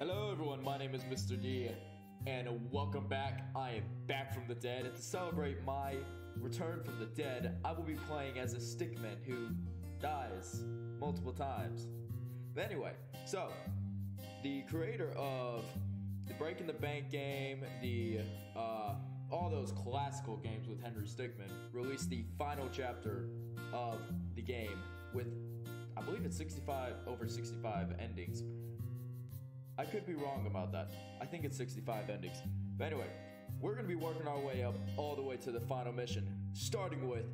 Hello everyone, my name is Mr. D, and welcome back. I am back from the dead, and to celebrate my return from the dead, I will be playing as a stickman who dies multiple times. But anyway, so, the creator of the Breaking the Bank game, all those classical games with Henry Stickmin, released the final chapter of the game with, I believe it's over 65 endings. I could be wrong about that. I think it's 65 endings. But anyway, we're going to be working our way up all the way to the final mission, starting with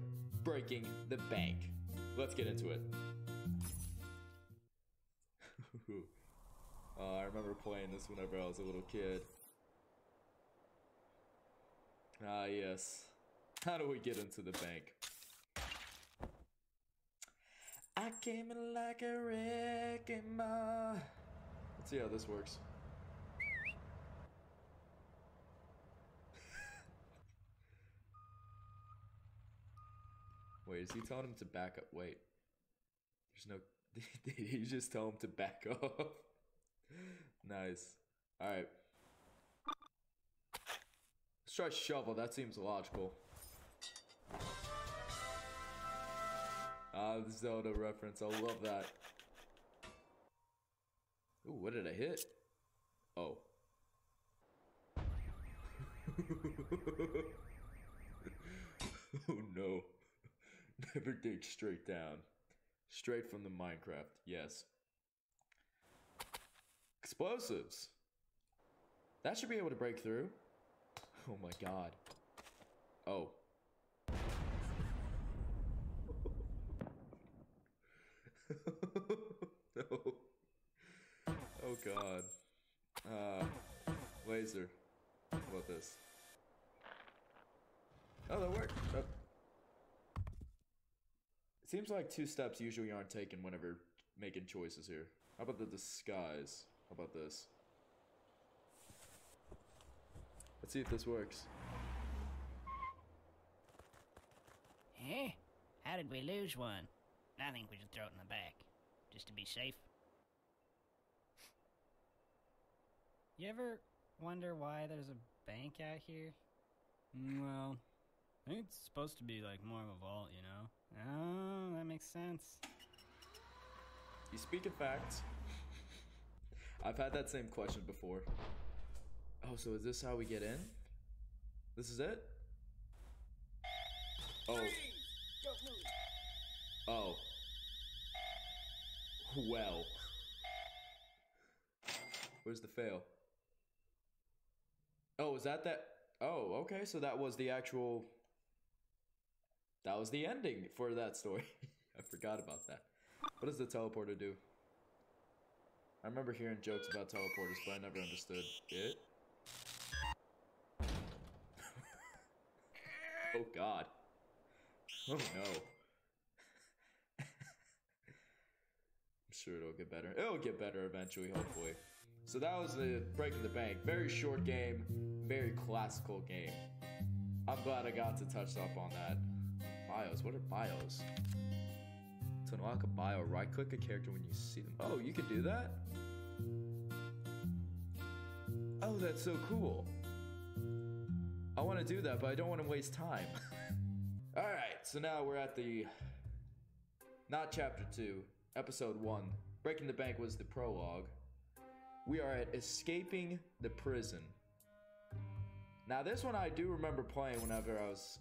breaking the bank. Let's get into it. I remember playing this whenever I was a little kid. Ah, yes. How do we get into the bank? I came in like a wrecking ball. Let's see how this works. Wait, is he telling him to back up? Wait. There's no... Did he just tell him to back up? Nice. Alright. Let's try shovel. That seems logical. Ah, the Zelda reference. I love that. Ooh, what did I hit? Oh. Oh no. Never dig straight down. Straight from the Minecraft, yes. Explosives. That should be able to break through. Oh my god. Oh. No. Oh god. Laser. How about this? Oh, that worked. It seems like 2 steps usually aren't taken whenever making choices here. How about the disguise? How about this? Let's see if this works. Eh? How did we lose one? I think we should throw it in the back, just to be safe. You ever wonder why there's a bank out here? Well, I think it's supposed to be like more of a vault, you know? Oh, that makes sense. You speak in facts. I've had that same question before. Oh, so is this how we get in? This is it? Oh. Oh. Well. Where's the fail? Oh, is that? Oh, okay, so that was the actual... That was the ending for that story. I forgot about that. What does the teleporter do? I remember hearing jokes about teleporters, but I never understood it. Oh god. Oh no. I'm sure it'll get better. It'll get better eventually, hopefully. So that was the Breaking the Bank. Very short game, very classical game. I'm glad I got to touch up on that. Bios, what are bios? To unlock a bio, right click a character when you see them. Oh, you can do that? Oh, that's so cool. I want to do that, but I don't want to waste time. Alright, so now we're at the... Not chapter 2, episode 1. Breaking the Bank was the prologue. We are at escaping the prison. Now this one I do remember playing whenever I was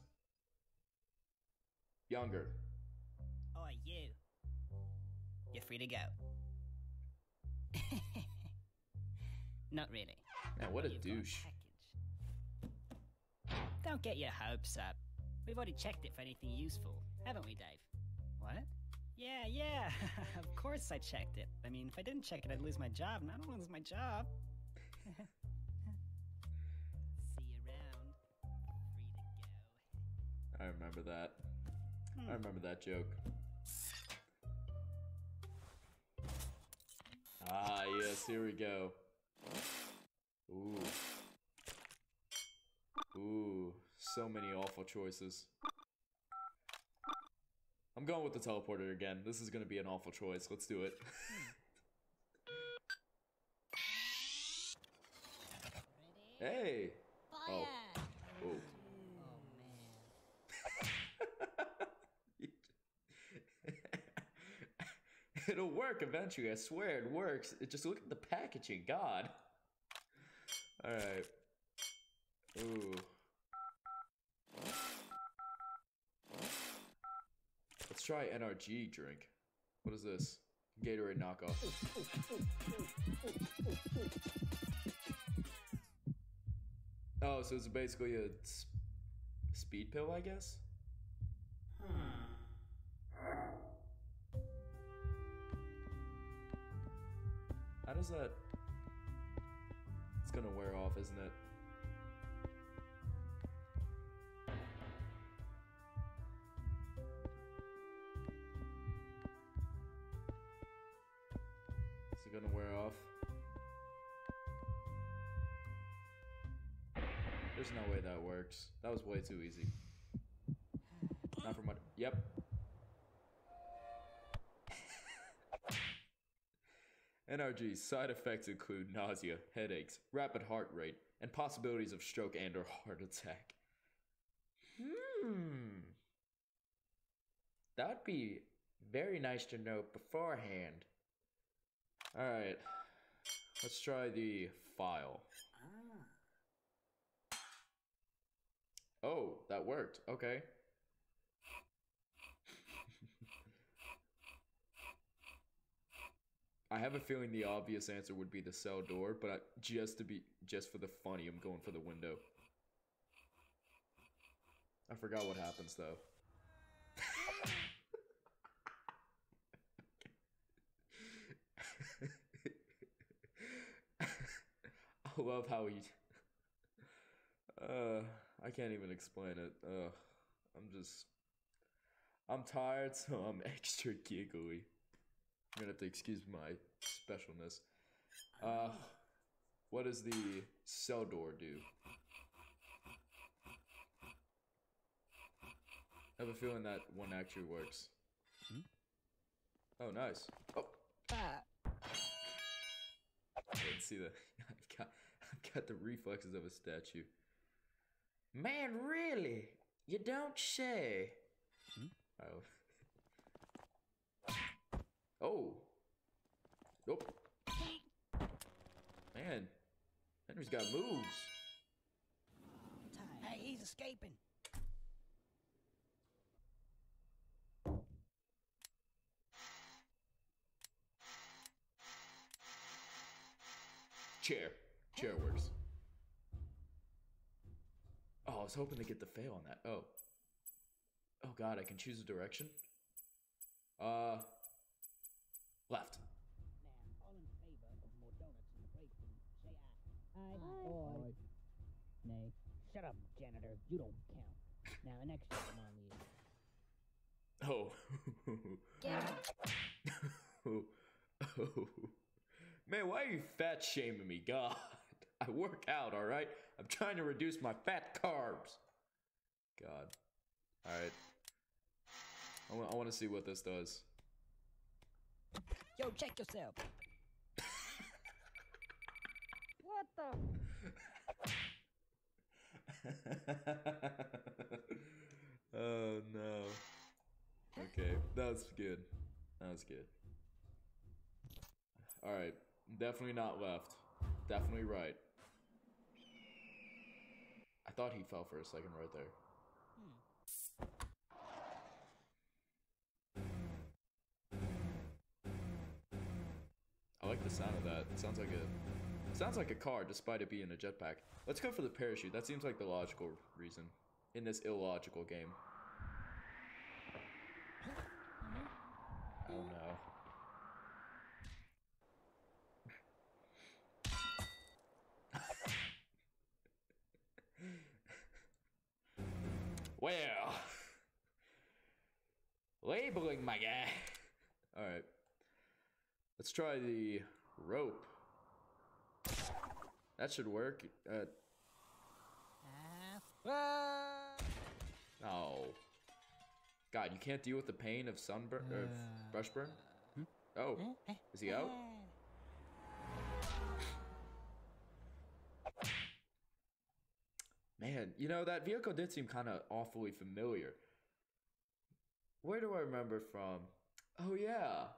younger. Oh, you. You're free to go. Not really. Man, what a You've got douche. package. Don't get your hopes up. We've already checked it for anything useful, haven't we, Dave? What? Yeah, of course I checked it. I mean, if I didn't check it, I'd lose my job, and I don't want to lose my job. See you around. Free to go. I remember that. I remember that joke. Ah, yes, here we go. Ooh. Ooh, so many awful choices. I'm going with the teleporter again. This is gonna be an awful choice. Let's do it. Hey. Fire! Oh. Man. It'll work eventually, I swear it works. Just look at the packaging, God. Alright. Ooh. Let's try NRG drink. What is this? Gatorade knockoff. Oh, so it's basically a speed pill, I guess? How does that... It's gonna wear off, isn't it? Is it gonna wear off? There's no way that works. That was way too easy. Not for my... Yep. NRG's side effects include nausea, headaches, rapid heart rate, and possibilities of stroke and or heart attack. That would be very nice to know beforehand. Alright. Let's try the file. Oh, that worked. Okay. I have a feeling the obvious answer would be the cell door, but just for the funny, I'm going for the window. I forgot what happens though. I love how he... I can't even explain it. I'm tired, so I'm extra giggly. You're gonna have to excuse my specialness. What does the cell door do? I have a feeling that one actually works. Oh, nice. Oh. I didn't see that. I've got the reflexes of a statue. Man, really? You don't say. Oh. Oh. Nope. Man. Henry's got moves. Hey, he's escaping. Chair works. Oh, I was hoping to get the fail on that. Oh. Oh god, I can choose a direction? Left. Now, all in favor of more donuts in the break room, say aye. Aye. Nay. Shut up, janitor. You don't count. Now, the next item on the... Oh. Oh. Man, why are you fat shaming me? God. I work out, alright? I'm trying to reduce my fat carbs. God. Alright. I want to see what this does. Yo, check yourself. What the? Oh no. Okay, that was good. That was good. Alright, definitely not left. Definitely right. I thought he fell for a second right there. I like the sound of that. It sounds like a car despite it being a jetpack. Let's go for the parachute. That seems like the logical reason in this illogical game. Oh no. Well, labeling, my guy. Alright. Let's try the rope. That should work. Oh. God, you can't deal with the pain of sunburn or brush burn? Oh. Is he out? man. You know, that vehicle did seem kind of awfully familiar. Where do I remember from? Oh, yeah.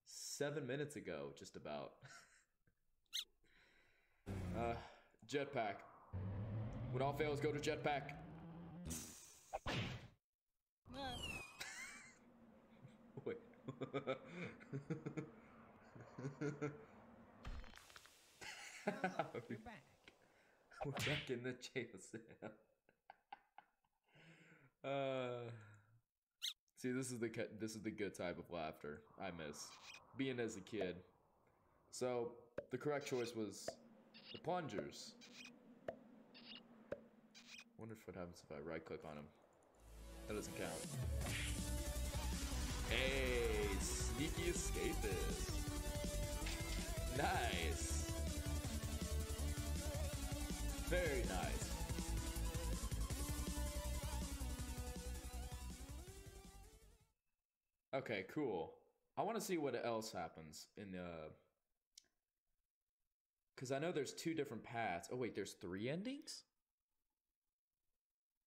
7 minutes ago, just about. Jetpack. When all fails, go to Jetpack. Wait. You're back. We're back in the jail cell. See, this is the good type of laughter I miss, being as a kid. So the correct choice was the plungers. Wonder what happens if I right click on them. That doesn't count. Hey, sneaky escapist. Nice. Very nice. Okay, cool. I want to see what else happens in the... Because I know there's 2 different paths. Oh, wait, there's 3 endings?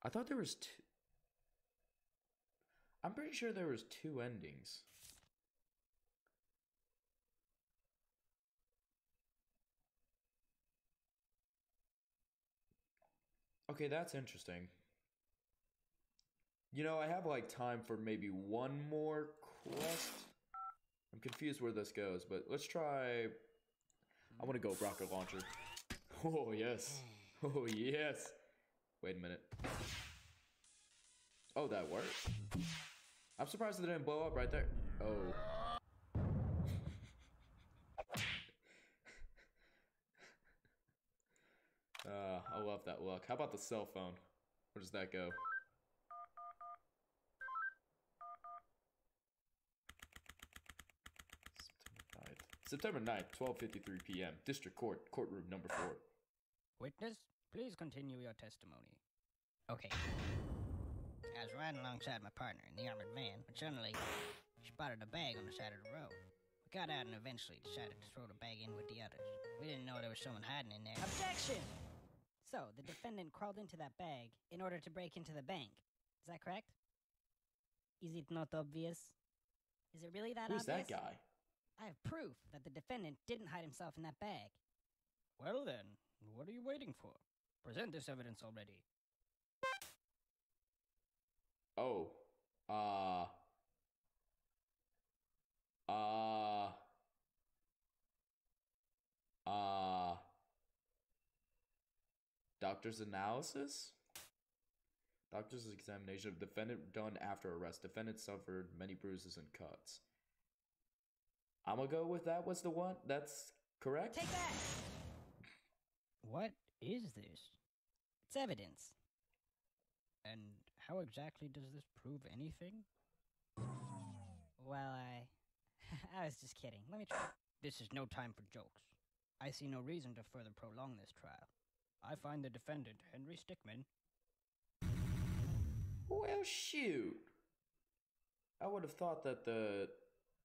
I thought there was 2... I'm pretty sure there was 2 endings. Okay, that's interesting. You know, I have like time for maybe one more quest. I'm confused where this goes, but let's try... I want to go rocket launcher. Oh, yes. Oh, yes. Wait a minute. Oh, that worked. I'm surprised it didn't blow up right there. Oh. I love that look. How about the cell phone? Where does that go? September 9th, 12:53 p.m. District Court, courtroom number 4. Witness, please continue your testimony. Okay. I was riding alongside my partner in the armored van, when suddenly she spotted a bag on the side of the road. We got out and eventually decided to throw the bag in with the others. We didn't know there was someone hiding in there. Objection! So, the defendant crawled into that bag in order to break into the bank. Is that correct? Is it not obvious? Is it really that Who's obvious? that guy? I have proof that the defendant didn't hide himself in that bag. Well then, what are you waiting for? Present this evidence already. Oh. Doctor's analysis? Doctor's examination of defendant done after arrest. Defendant suffered many bruises and cuts. I'm gonna go with that was the one. That's correct? Take that! What is this? It's evidence. And how exactly does this prove anything? Well, I was just kidding. Let me try. This is no time for jokes. I see no reason to further prolong this trial. I find the defendant, Henry Stickman... Well, shoot. I would have thought that the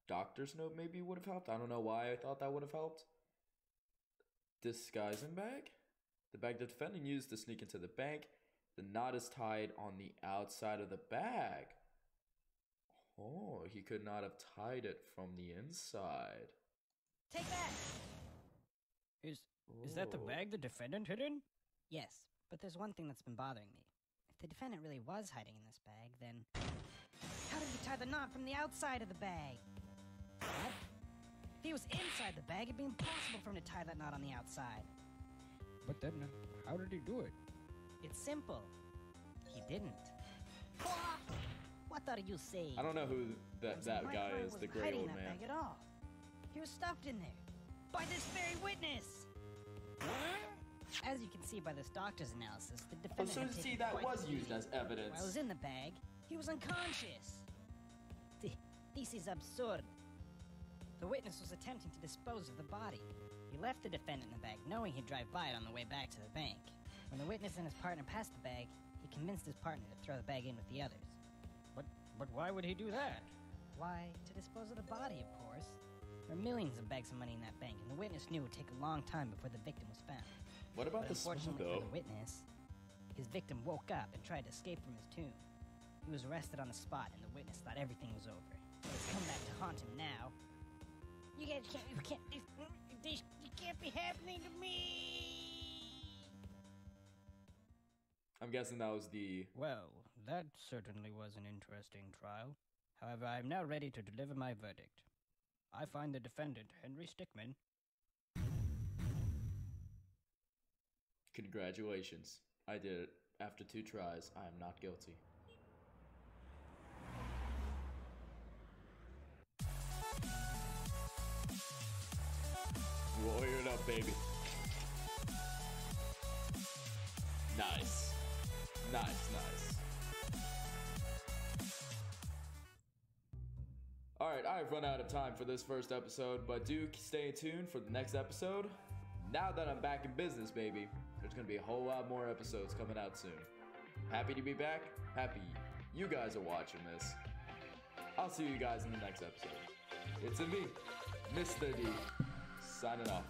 doctor's note maybe would have helped. I don't know why I thought that would have helped. Disguising bag? The bag the defendant used to sneak into the bank. The knot is tied on the outside of the bag. Oh, he could not have tied it from the inside. Take that! Is that the bag the defendant hid in? Yes, but there's one thing that's been bothering me. If the defendant really was hiding in this bag, then how did he tie the knot from the outside of the bag? What? If he was inside the bag, it'd be impossible for him to tie that knot on the outside. But then, how did he do it? It's simple. He didn't. What are you saying? I don't know who that guy is, the great old man. Bag at all. He was stuffed in there by this very witness. As you can see by this doctor's analysis, the defendant So had see, taken that quite was the used beating. as evidence. While I was in the bag, he was unconscious. This is absurd. The witness was attempting to dispose of the body. He left the defendant in the bag, knowing he'd drive by it on the way back to the bank. When the witness and his partner passed the bag, he convinced his partner to throw the bag in with the others. But why would he do that? Why, to dispose of the body, of course. There are millions of bags of money in that bank, and the witness knew it would take a long time before the victim was found. What about But the smoke, unfortunately though? for the witness, His victim woke up and tried to escape from his tomb. He was arrested on the spot, and the witness thought everything was over. But it's come back to haunt him now. You guys this can't be happening to me! I'm guessing that was the... Well, that certainly was an interesting trial. However, I am now ready to deliver my verdict. I find the defendant, Henry Stickman... Congratulations. I did it. After 2 tries, I am not guilty. Lawyer it up, baby. Nice. Nice, nice. Alright, I've run out of time for this first episode, but do stay tuned for the next episode. Now that I'm back in business, baby, there's gonna be a whole lot more episodes coming out soon. Happy to be back. Happy you guys are watching this. I'll see you guys in the next episode. It's me, Mr. D, signing off.